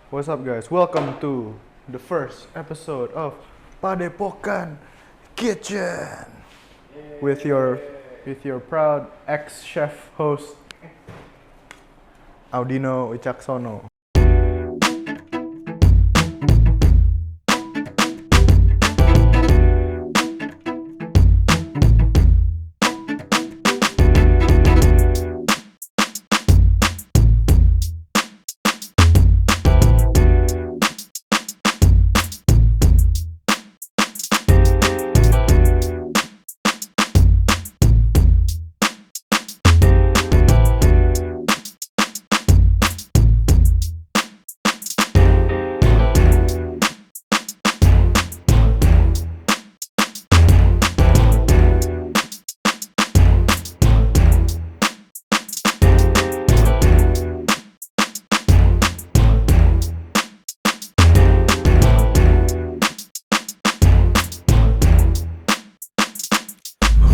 What's up, guys? Welcome to the first episode of Padepokan Kitchen with your proud ex-chef host Audino Wicaksono.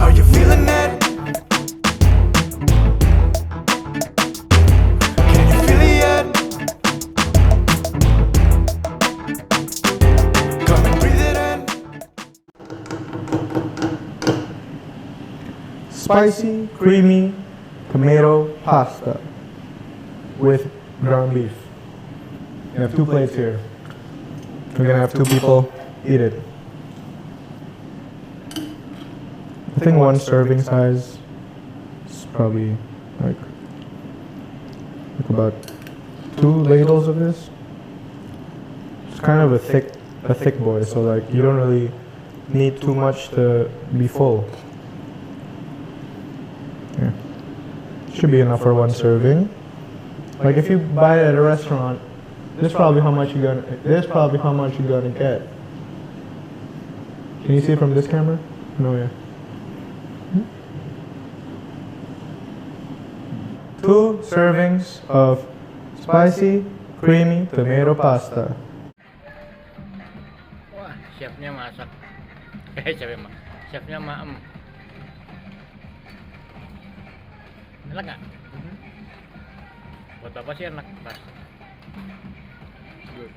Are you feeling it? Can you feel it yet? Come and breathe it in. Spicy, creamy tomato pasta with ground beef. You have 2 plates here. We're gonna have 2 people eat it. I think 1 serving size is probably like about 2 ladles of this. It's kind of a thick boy, so like you don't really need too much to be full. Yeah. Should be enough for 1 serving. Like if you buy it at a restaurant, this is probably how much you're gonna get. Can you see it from this camera? No, yeah. 2 servings of spicy, creamy tomato pasta. Wah, chefnya masak. Chefnya maem. Enak nggak? Buat bapak sih enak, pas. Good.